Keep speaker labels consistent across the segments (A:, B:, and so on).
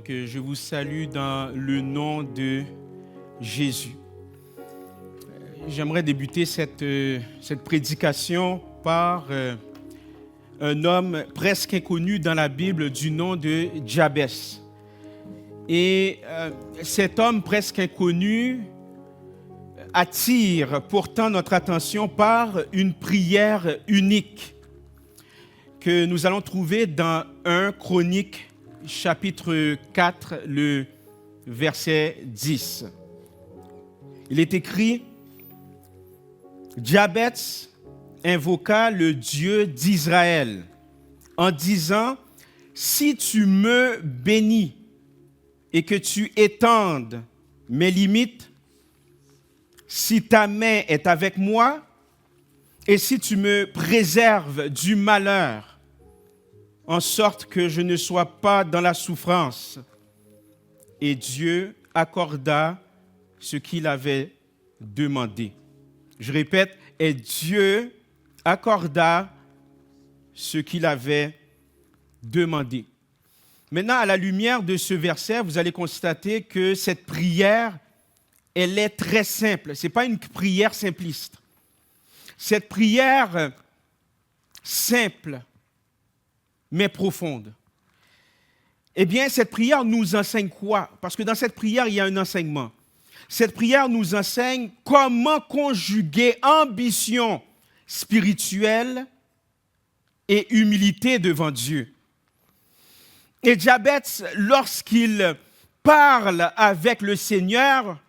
A: Donc, je vous salue dans le nom de Jésus. J'aimerais débuter cette prédication par un homme presque inconnu dans la Bible du nom de Jabès. Et cet homme presque inconnu attire pourtant notre attention par une prière unique que nous allons trouver dans 1 Chroniques chapitre 4, le verset 10. Il est écrit: Jabès invoqua le Dieu d'Israël en disant: si tu me bénis et que tu étendes mes limites, si ta main est avec moi et si tu me préserves du malheur, en sorte que je ne sois pas dans la souffrance. Et Dieu accorda ce qu'il avait demandé. Je répète, et Dieu accorda ce qu'il avait demandé. Maintenant, à la lumière de ce verset, vous allez constater que cette prière, elle est très simple. Ce n'est pas une prière simpliste. Cette prière simple, mais profonde, eh bien, cette prière nous enseigne quoi? Parce que dans cette prière, il y a un enseignement. Cette prière nous enseigne comment conjuguer ambition spirituelle et humilité devant Dieu. Et Jabès, lorsqu'il parle avec le Seigneur,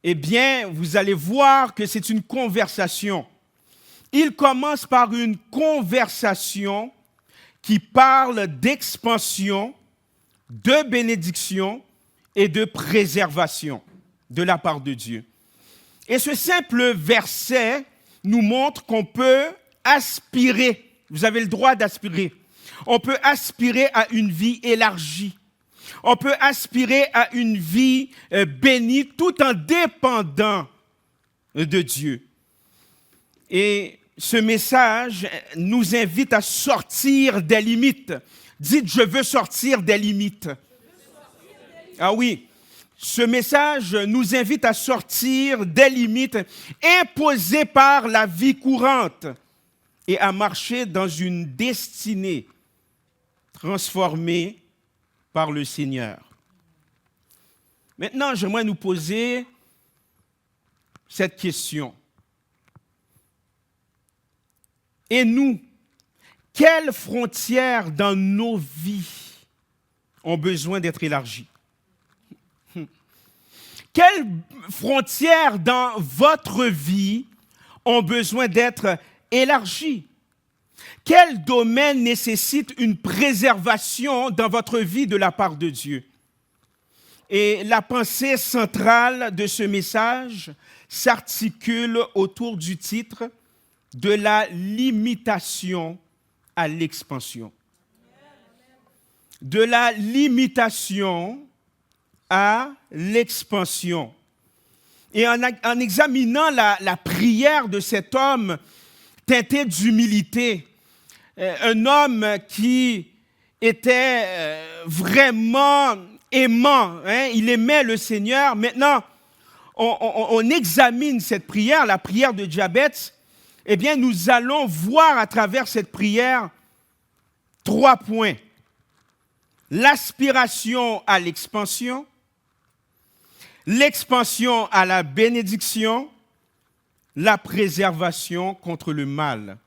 A: eh bien, vous allez voir que c'est une conversation. Il commence par une conversation qui parle d'expansion, de bénédiction et de préservation de la part de Dieu. Et ce simple verset nous montre qu'on peut aspirer, vous avez le droit d'aspirer, on peut aspirer à une vie élargie, on peut aspirer à une vie bénie tout en dépendant de Dieu. Et ce message nous invite à sortir des limites. Dites, je veux sortir des limites. Ah oui, ce message nous invite à sortir des limites imposées par la vie courante et à marcher dans une destinée transformée par le Seigneur. Maintenant, j'aimerais nous poser cette question. Et nous, quelles frontières dans nos vies ont besoin d'être élargies? Quelles frontières dans votre vie ont besoin d'être élargies? Quel domaine nécessite une préservation dans votre vie de la part de Dieu? Et la pensée centrale de ce message s'articule autour du titre de la limitation à l'expansion. De la limitation à l'expansion. Et en examinant la prière de cet homme teinté d'humilité, un homme qui était vraiment aimant, il aimait le Seigneur. Maintenant, on examine cette prière, la prière de Jabès. Eh bien, nous allons voir à travers cette prière 3 points. L'aspiration à l'expansion, l'expansion à la bénédiction, la préservation contre le mal.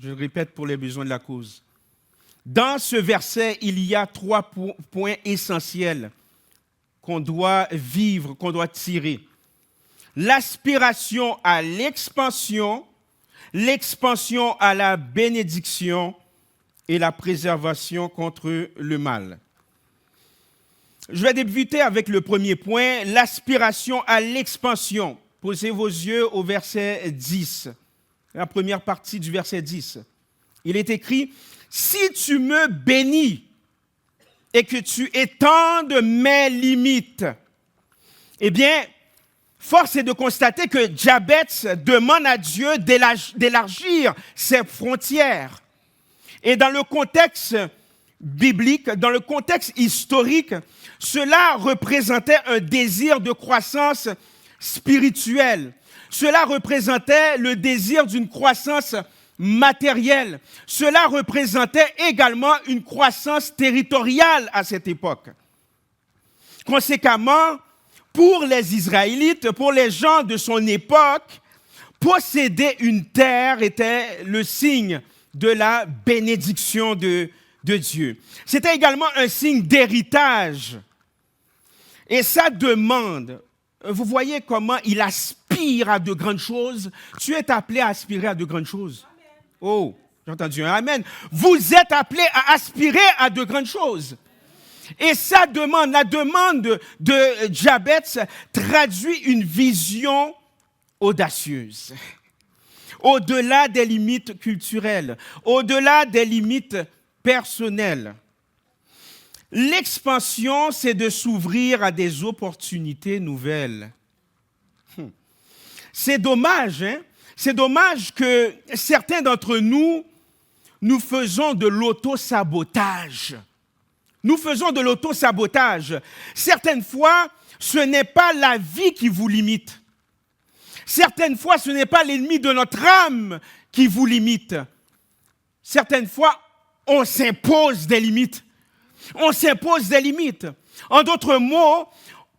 A: Je le répète pour les besoins de la cause. Dans ce verset, il y a 3 points essentiels qu'on doit vivre, qu'on doit tirer. L'aspiration à l'expansion, l'expansion à la bénédiction et la préservation contre le mal. Je vais débuter avec le premier point, l'aspiration à l'expansion. Posez vos yeux au verset 10, la première partie du verset 10. Il est écrit: si tu me bénis et que tu étendes mes limites, eh bien, force est de constater que Jabès demande à Dieu d'élargir ses frontières. Et dans le contexte biblique, dans le contexte historique, cela représentait un désir de croissance spirituelle. Cela représentait le désir d'une croissance matérielle. Cela représentait également une croissance territoriale à cette époque. Conséquemment, pour les Israélites, pour les gens de son époque, posséder une terre était le signe de la bénédiction de Dieu. C'était également un signe d'héritage. Et ça demande, vous voyez comment il aspire à de grandes choses. Tu es appelé à aspirer à de grandes choses. Oh, j'ai entendu un amen. Vous êtes appelé à aspirer à de grandes choses. Et ça demande, la demande de Jabez traduit une vision audacieuse. Au-delà des limites culturelles, au-delà des limites personnelles. L'expansion, c'est de s'ouvrir à des opportunités nouvelles. C'est dommage, hein? C'est dommage que certains d'entre nous, nous faisons de l'auto-sabotage. Nous faisons de l'auto-sabotage. Certaines fois, ce n'est pas la vie qui vous limite. Certaines fois, ce n'est pas l'ennemi de notre âme qui vous limite. Certaines fois, on s'impose des limites. On s'impose des limites. En d'autres mots,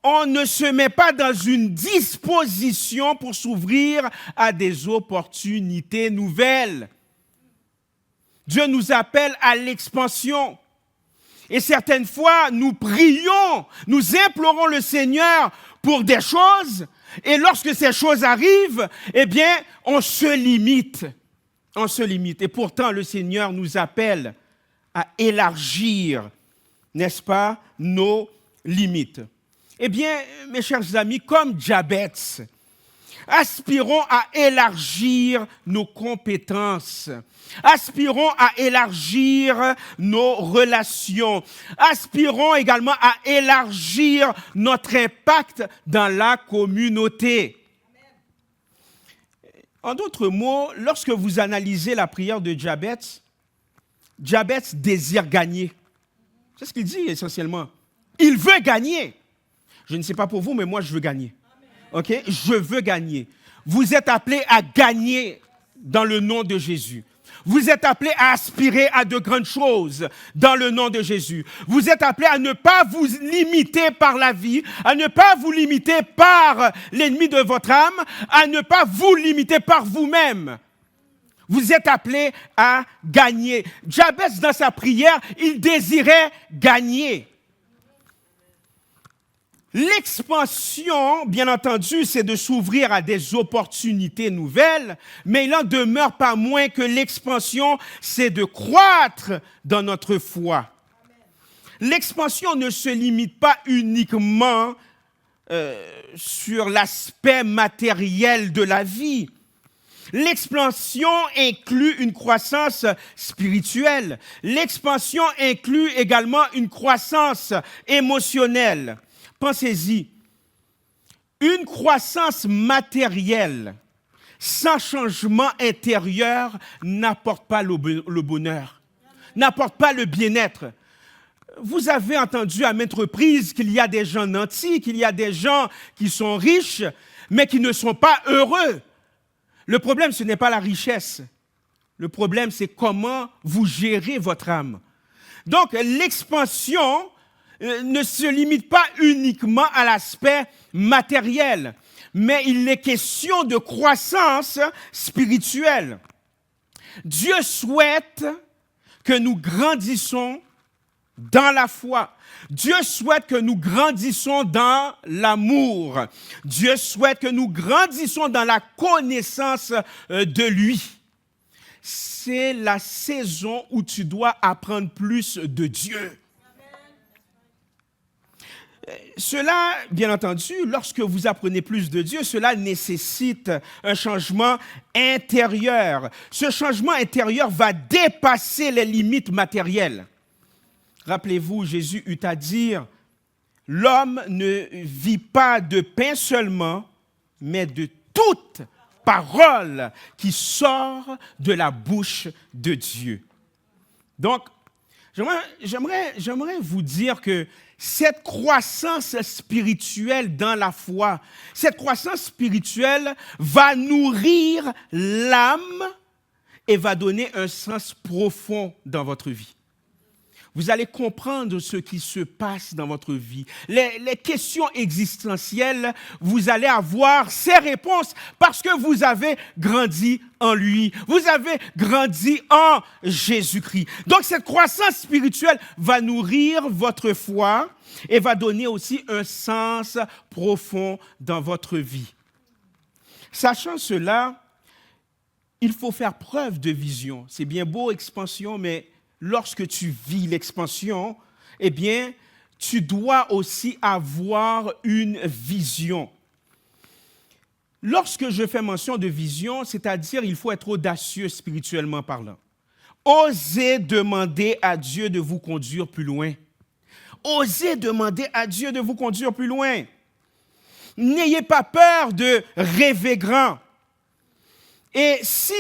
A: on ne se met pas dans une disposition pour s'ouvrir à des opportunités nouvelles. Dieu nous appelle à l'expansion. Et certaines fois, nous prions, nous implorons le Seigneur pour des choses, et lorsque ces choses arrivent, eh bien, on se limite. On se limite. Et pourtant, le Seigneur nous appelle à élargir, n'est-ce pas, nos limites. Eh bien, mes chers amis, comme Jabez, aspirons à élargir nos compétences. Aspirons à élargir nos relations. Aspirons également à élargir notre impact dans la communauté. En d'autres mots, lorsque vous analysez la prière de Jabez, Jabez désire gagner. C'est ce qu'il dit essentiellement. Il veut gagner. Je ne sais pas pour vous, mais moi je veux gagner. OK? Je veux gagner. Vous êtes appelés à gagner dans le nom de Jésus. Vous êtes appelés à aspirer à de grandes choses dans le nom de Jésus. Vous êtes appelés à ne pas vous limiter par la vie, à ne pas vous limiter par l'ennemi de votre âme, à ne pas vous limiter par vous-même. Vous êtes appelés à gagner. Jabez, dans sa prière, il désirait gagner. L'expansion, bien entendu, c'est de s'ouvrir à des opportunités nouvelles, mais il n'en demeure pas moins que l'expansion, c'est de croître dans notre foi. L'expansion ne se limite pas uniquement sur l'aspect matériel de la vie. L'expansion inclut une croissance spirituelle. L'expansion inclut également une croissance émotionnelle. Pensez-y, une croissance matérielle sans changement intérieur n'apporte pas le bonheur, n'apporte pas le bien-être. Vous avez entendu à maintes reprises qu'il y a des gens nantis, qu'il y a des gens qui sont riches, mais qui ne sont pas heureux. Le problème, ce n'est pas la richesse. Le problème, c'est comment vous gérez votre âme. Donc, l'expansion ne se limite pas uniquement à l'aspect matériel, mais il est question de croissance spirituelle. Dieu souhaite que nous grandissons dans la foi. Dieu souhaite que nous grandissons dans l'amour. Dieu souhaite que nous grandissons dans la connaissance de lui. C'est la saison où tu dois apprendre plus de Dieu. Cela, bien entendu, lorsque vous apprenez plus de Dieu, cela nécessite un changement intérieur. Ce changement intérieur va dépasser les limites matérielles. Rappelez-vous, Jésus eut à dire, « L'homme ne vit pas de pain seulement, mais de toute parole qui sort de la bouche de Dieu. » Donc, J'aimerais vous dire que cette croissance spirituelle dans la foi, cette croissance spirituelle va nourrir l'âme et va donner un sens profond dans votre vie. Vous allez comprendre ce qui se passe dans votre vie. Les questions existentielles, vous allez avoir ces réponses parce que vous avez grandi en lui. Vous avez grandi en Jésus-Christ. Donc, cette croissance spirituelle va nourrir votre foi et va donner aussi un sens profond dans votre vie. Sachant cela, il faut faire preuve de vision. C'est bien beau, expansion, mais lorsque tu vis l'expansion, eh bien, tu dois aussi avoir une vision. Lorsque je fais mention de vision, c'est-à-dire il faut être audacieux spirituellement parlant. Osez demander à Dieu de vous conduire plus loin. Osez demander à Dieu de vous conduire plus loin. N'ayez pas peur de rêver grand. Et si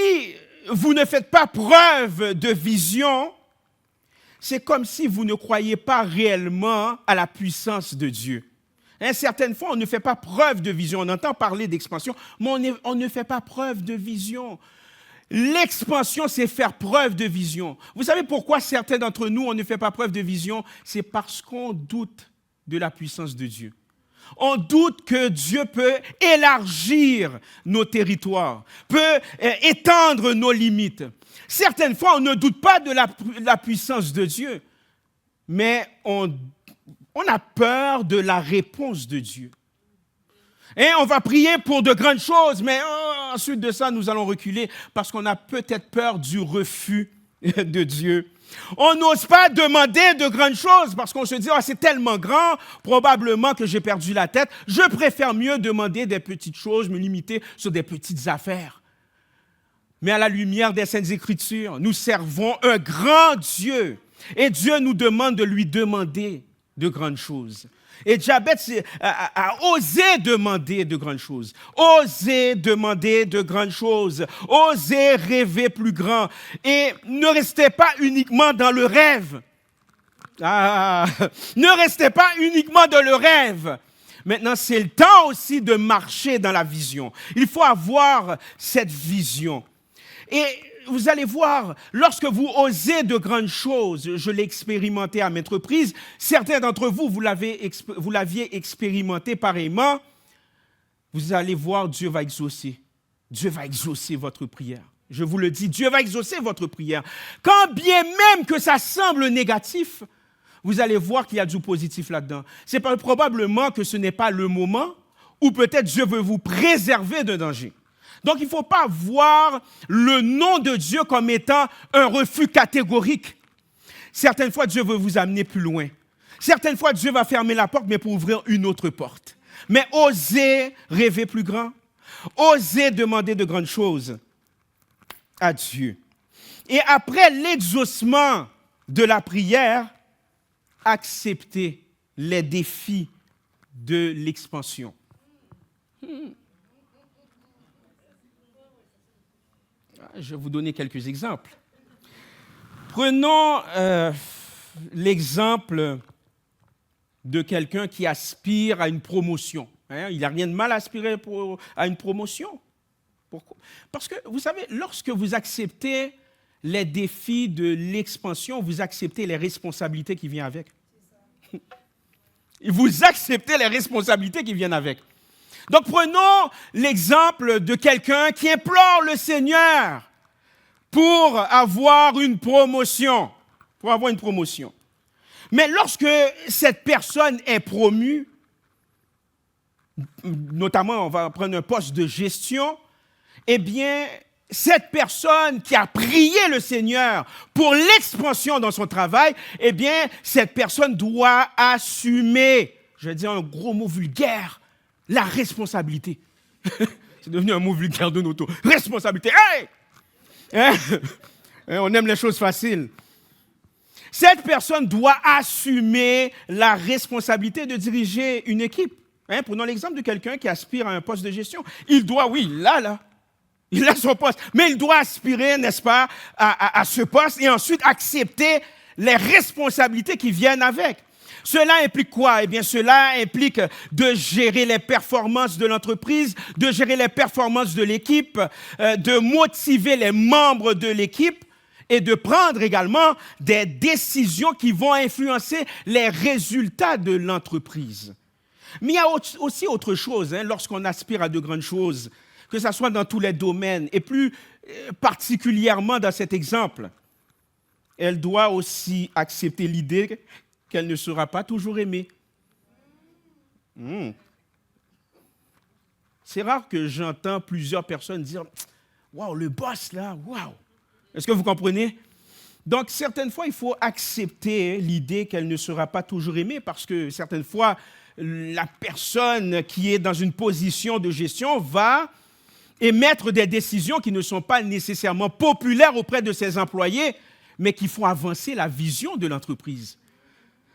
A: vous ne faites pas preuve de vision, c'est comme si vous ne croyez pas réellement à la puissance de Dieu. Certaines fois, on ne fait pas preuve de vision. On entend parler d'expansion, mais on ne fait pas preuve de vision. L'expansion, c'est faire preuve de vision. Vous savez pourquoi certains d'entre nous, on ne fait pas preuve de vision? C'est parce qu'on doute de la puissance de Dieu. On doute que Dieu peut élargir nos territoires, peut étendre nos limites. Certaines fois, on ne doute pas de la puissance de Dieu, mais on a peur de la réponse de Dieu. Et on va prier pour de grandes choses, mais ensuite de ça, nous allons reculer parce qu'on a peut-être peur du refus de Dieu. On n'ose pas demander de grandes choses parce qu'on se dit, c'est tellement grand, probablement que j'ai perdu la tête. Je préfère mieux demander des petites choses, me limiter sur des petites affaires. Mais à la lumière des Saintes Écritures, nous servons un grand Dieu. Et Dieu nous demande de lui demander de grandes choses. Et Jabez a osé demander de grandes choses. Osez demander de grandes choses. Osez rêver plus grand. Et ne restez pas uniquement dans le rêve. Ne restez pas uniquement dans le rêve. Maintenant, c'est le temps aussi de marcher dans la vision. Il faut avoir cette vision. Et vous allez voir, lorsque vous osez de grandes choses, je l'ai expérimenté à maintes reprises, certains d'entre vous, vous l'aviez expérimenté pareillement, vous allez voir, Dieu va exaucer. Dieu va exaucer votre prière. Je vous le dis, Dieu va exaucer votre prière. Quand bien même que ça semble négatif, vous allez voir qu'il y a du positif là-dedans. C'est probablement que ce n'est pas le moment où peut-être Dieu veut vous préserver d'un danger. Donc, il ne faut pas voir le nom de Dieu comme étant un refus catégorique. Certaines fois, Dieu veut vous amener plus loin. Certaines fois, Dieu va fermer la porte, mais pour ouvrir une autre porte. Mais osez rêver plus grand. Osez demander de grandes choses à Dieu. Et après l'exaucement de la prière, acceptez les défis de l'expansion. Je vais vous donner quelques exemples. Prenons l'exemple de quelqu'un qui aspire à une promotion. Il n'y a rien de mal à aspirer à une promotion. Pourquoi? Parce que, vous savez, lorsque vous acceptez les défis de l'expansion, vous acceptez les responsabilités qui viennent avec. Vous acceptez les responsabilités qui viennent avec. Donc, prenons l'exemple de quelqu'un qui implore le Seigneur pour avoir une promotion. Mais lorsque cette personne est promue, notamment, on va prendre un poste de gestion, eh bien, cette personne qui a prié le Seigneur pour l'expansion dans son travail, eh bien, cette personne doit assumer, je vais dire un gros mot vulgaire, la responsabilité. C'est devenu un mot vulgaire de notre responsabilité. Hey! On aime les choses faciles. Cette personne doit assumer la responsabilité de diriger une équipe. Prenons l'exemple de quelqu'un qui aspire à un poste de gestion. Il doit, il a son poste, mais il doit aspirer, n'est-ce pas, à ce poste et ensuite accepter les responsabilités qui viennent avec. Cela implique quoi? Eh bien, cela implique de gérer les performances de l'entreprise, de gérer les performances de l'équipe, de motiver les membres de l'équipe et de prendre également des décisions qui vont influencer les résultats de l'entreprise. Mais il y a aussi autre chose, lorsqu'on aspire à de grandes choses, que ce soit dans tous les domaines, et plus particulièrement dans cet exemple. Elle doit aussi accepter l'idée qu'elle ne sera pas toujours aimée. C'est rare que j'entends plusieurs personnes dire « Waouh, le boss là, waouh !» Est-ce que vous comprenez? Donc, certaines fois, il faut accepter l'idée qu'elle ne sera pas toujours aimée parce que certaines fois, la personne qui est dans une position de gestion va émettre des décisions qui ne sont pas nécessairement populaires auprès de ses employés, mais qui font avancer la vision de l'entreprise.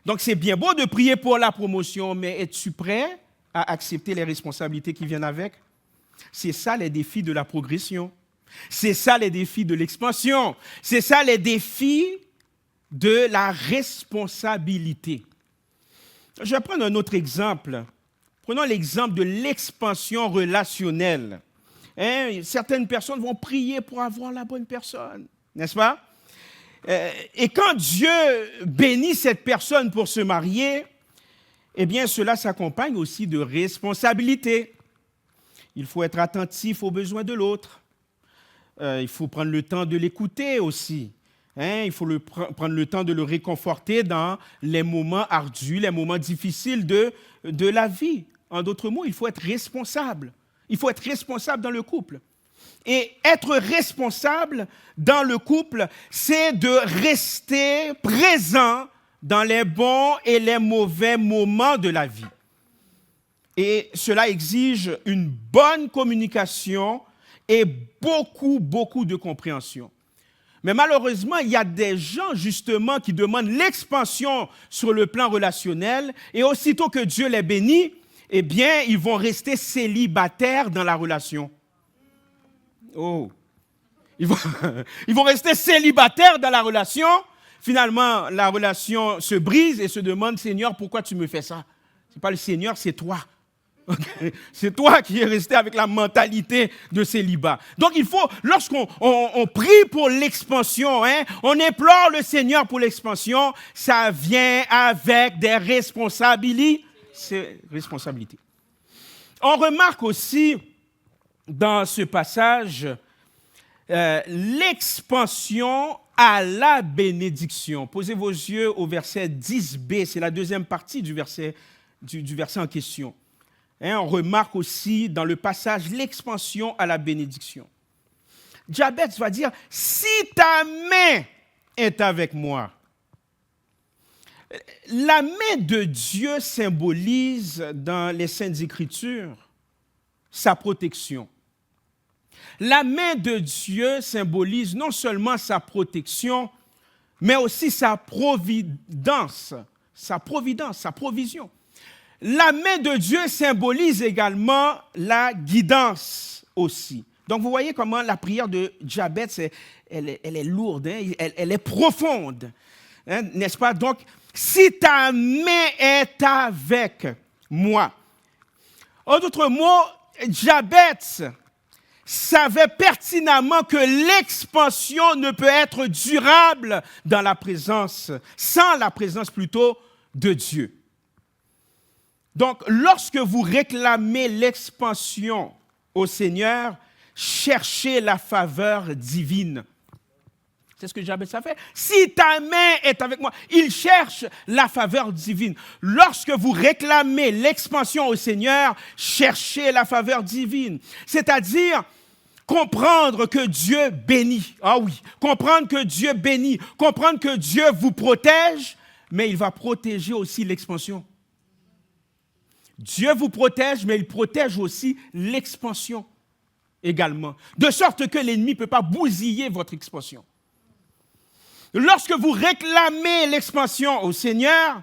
A: Donc, c'est bien beau de prier pour la promotion, mais es-tu prêt à accepter les responsabilités qui viennent avec? C'est ça les défis de la progression. C'est ça les défis de l'expansion. C'est ça les défis de la responsabilité. Je vais prendre un autre exemple. Prenons l'exemple de l'expansion relationnelle. Certaines personnes vont prier pour avoir la bonne personne, n'est-ce pas? Et quand Dieu bénit cette personne pour se marier, eh bien, cela s'accompagne aussi de responsabilités. Il faut être attentif aux besoins de l'autre. Il faut prendre le temps de l'écouter aussi. Il faut prendre le temps de le réconforter dans les moments ardus, les moments difficiles de la vie. En d'autres mots, il faut être responsable. Il faut être responsable dans le couple. Et être responsable dans le couple, c'est de rester présent dans les bons et les mauvais moments de la vie. Et cela exige une bonne communication et beaucoup de compréhension. Mais malheureusement, il y a des gens justement qui demandent l'expansion sur le plan relationnel et aussitôt que Dieu les bénit, eh bien, ils vont rester célibataires dans la relation. Oh! Ils vont rester célibataires dans la relation. Finalement, la relation se brise et se demande, Seigneur, pourquoi tu me fais ça? Ce n'est pas le Seigneur, c'est toi. Okay? C'est toi qui es resté avec la mentalité de célibat. Donc, il faut, lorsqu'on prie pour l'expansion, on implore le Seigneur pour l'expansion, ça vient avec des responsabilités. On remarque aussi dans ce passage l'expansion à la bénédiction. Posez vos yeux au verset 10b, c'est la deuxième partie du verset en question. On remarque aussi dans le passage l'expansion à la bénédiction. Jabez va dire, si ta main est avec moi. La main de Dieu symbolise dans les Saintes Écritures sa protection. La main de Dieu symbolise non seulement sa protection, mais aussi sa providence, sa provision. La main de Dieu symbolise également la guidance aussi. Donc, vous voyez comment la prière de Jabez, elle est lourde, elle est profonde, n'est-ce pas? Donc, si ta main est avec moi. En d'autres mots, Jabez savait pertinemment que l'expansion ne peut être durable dans la présence, sans la présence plutôt de Dieu. Donc, lorsque vous réclamez l'expansion au Seigneur, cherchez la faveur divine. C'est ce que Jabez a fait. Si ta main est avec moi, il cherche la faveur divine. Lorsque vous réclamez l'expansion au Seigneur, cherchez la faveur divine. C'est-à-dire comprendre que Dieu bénit. Ah oui, comprendre que Dieu bénit. Comprendre que Dieu vous protège, mais il va protéger aussi l'expansion. Dieu vous protège, mais il protège aussi l'expansion également. De sorte que l'ennemi ne peut pas bousiller votre expansion. Lorsque vous réclamez l'expansion au Seigneur,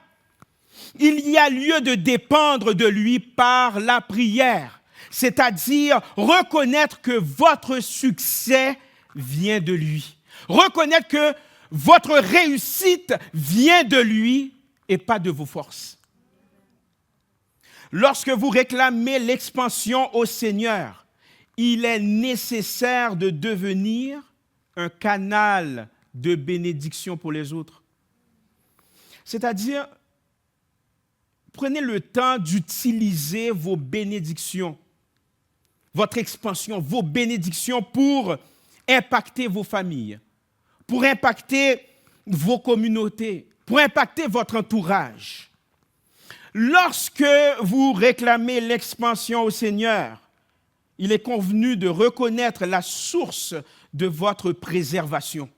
A: il y a lieu de dépendre de lui par la prière, c'est-à-dire reconnaître que votre succès vient de lui. Reconnaître que votre réussite vient de lui et pas de vos forces. Lorsque vous réclamez l'expansion au Seigneur, il est nécessaire de devenir un canal de bénédiction pour les autres. C'est-à-dire, prenez le temps d'utiliser vos bénédictions, votre expansion, vos bénédictions pour impacter vos familles, pour impacter vos communautés, pour impacter votre entourage. Lorsque vous réclamez l'expansion au Seigneur, il est convenu de reconnaître la source de votre préservation.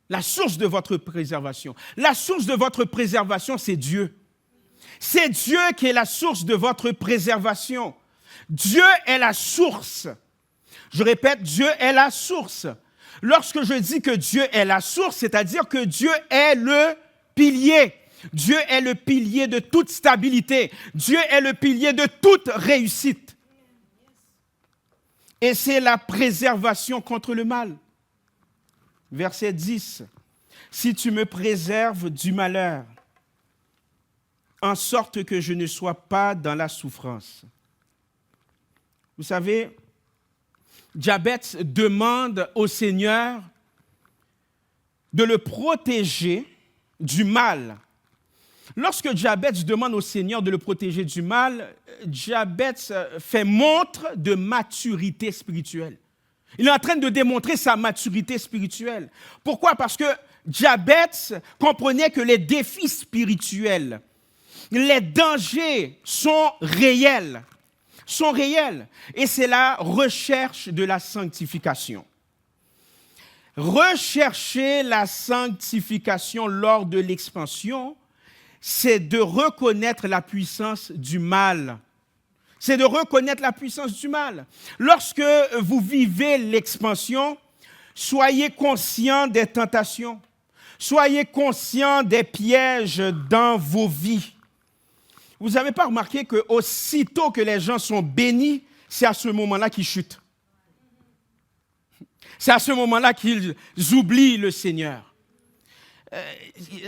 A: La source de votre préservation. La source de votre préservation, c'est Dieu. C'est Dieu qui est la source de votre préservation. Dieu est la source. Je répète, Dieu est la source. Lorsque je dis que Dieu est la source, c'est-à-dire que Dieu est le pilier. Dieu est le pilier de toute stabilité. Dieu est le pilier de toute réussite. Et c'est la préservation contre le mal. Verset 10. Si tu me préserves du malheur, en sorte que je ne sois pas dans la souffrance. Vous savez, Jabez demande au Seigneur de le protéger du mal. Lorsque Jabez demande au Seigneur de le protéger du mal, Jabez fait montre de maturité spirituelle. Il est en train de démontrer sa maturité spirituelle. Pourquoi? Parce que Jabez comprenait que les défis spirituels, les dangers sont réels. Et c'est la recherche de la sanctification. Rechercher la sanctification lors de l'expansion, c'est de reconnaître la puissance du mal. C'est de reconnaître la puissance du mal. Lorsque vous vivez l'expansion, soyez conscient des tentations. Soyez conscient des pièges dans vos vies. Vous n'avez pas remarqué qu'aussitôt que les gens sont bénis, c'est à ce moment-là qu'ils chutent. C'est à ce moment-là qu'ils oublient le Seigneur.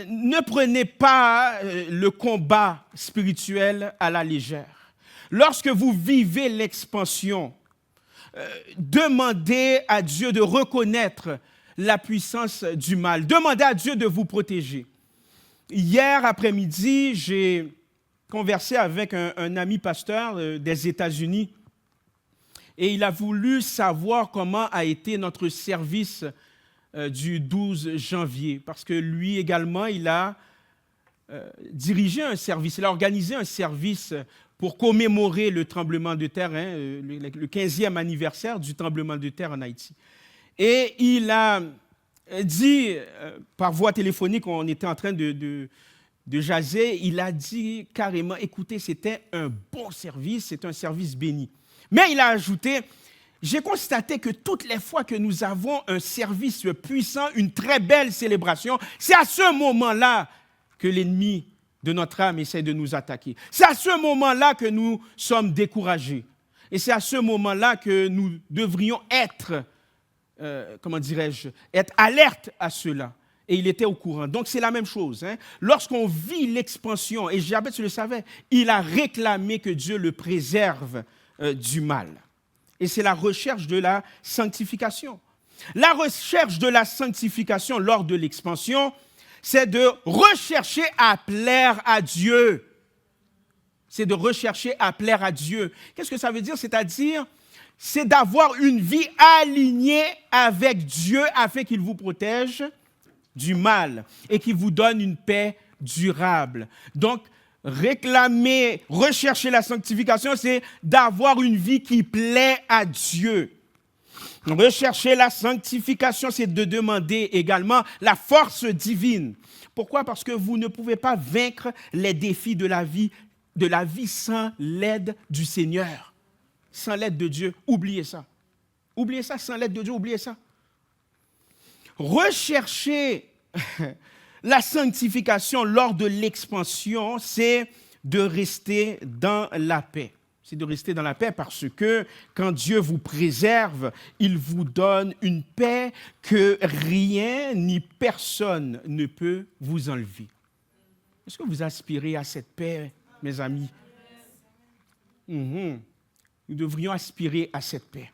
A: Ne prenez pas le combat spirituel à la légère. Lorsque vous vivez l'expansion, demandez à Dieu de reconnaître la puissance du mal. Demandez à Dieu de vous protéger. Hier après-midi, j'ai conversé avec un ami pasteur des États-Unis et il a voulu savoir comment a été notre service du 12 janvier, parce que lui également, il a dirigé un service, il a organisé un service pour commémorer le tremblement de terre, le 15e anniversaire du tremblement de terre en Haïti. Et il a dit, par voie téléphonique, on était en train de jaser, il a dit carrément, écoutez, c'était un bon service, c'est un service béni. Mais il a ajouté, j'ai constaté que toutes les fois que nous avons un service puissant, une très belle célébration, c'est à ce moment-là que l'ennemi de notre âme essaie de nous attaquer. C'est à ce moment-là que nous sommes découragés. Et c'est à ce moment-là que nous devrions être, être alertes à cela. Et il était au courant. Donc c'est la même chose. Lorsqu'on vit l'expansion, et Jabez le savait, il a réclamé que Dieu le préserve du mal. Et c'est la recherche de la sanctification. La recherche de la sanctification lors de l'expansion, c'est de rechercher à plaire à Dieu. C'est de rechercher à plaire à Dieu. Qu'est-ce que ça veut dire? C'est-à-dire, c'est d'avoir une vie alignée avec Dieu afin qu'il vous protège du mal et qu'il vous donne une paix durable. Donc, réclamer, rechercher la sanctification, c'est d'avoir une vie qui plaît à Dieu. Rechercher la sanctification, c'est de demander également la force divine. Pourquoi? Parce que vous ne pouvez pas vaincre les défis de la vie sans l'aide du Seigneur, sans l'aide de Dieu. Oubliez ça. Oubliez ça, sans l'aide de Dieu, oubliez ça. Rechercher la sanctification lors de l'expansion, c'est de rester dans la paix. C'est de rester dans la paix parce que quand Dieu vous préserve, il vous donne une paix que rien ni personne ne peut vous enlever. Est-ce que vous aspirez à cette paix, mes amis? Nous devrions aspirer à cette paix.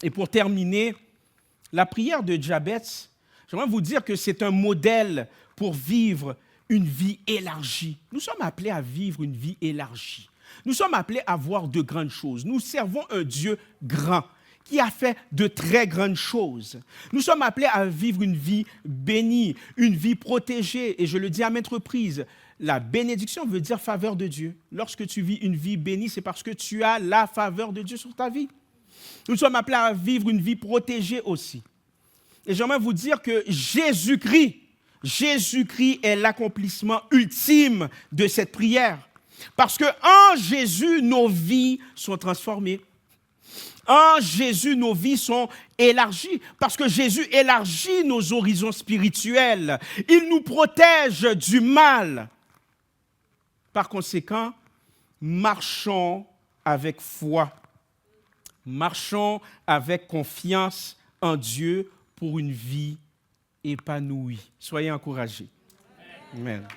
A: Et pour terminer, la prière de Jabez, j'aimerais vous dire que c'est un modèle pour vivre une vie élargie. Nous sommes appelés à vivre une vie élargie. Nous sommes appelés à voir de grandes choses. Nous servons un Dieu grand qui a fait de très grandes choses. Nous sommes appelés à vivre une vie bénie, une vie protégée. Et je le dis à maintes reprises, la bénédiction veut dire faveur de Dieu. Lorsque tu vis une vie bénie, c'est parce que tu as la faveur de Dieu sur ta vie. Nous sommes appelés à vivre une vie protégée aussi. Et j'aimerais vous dire que Jésus-Christ est l'accomplissement ultime de cette prière. Parce qu'en Jésus, nos vies sont transformées. En Jésus, nos vies sont élargies. Parce que Jésus élargit nos horizons spirituels. Il nous protège du mal. Par conséquent, marchons avec foi. Marchons avec confiance en Dieu pour une vie épanouie. Soyez encouragés. Amen.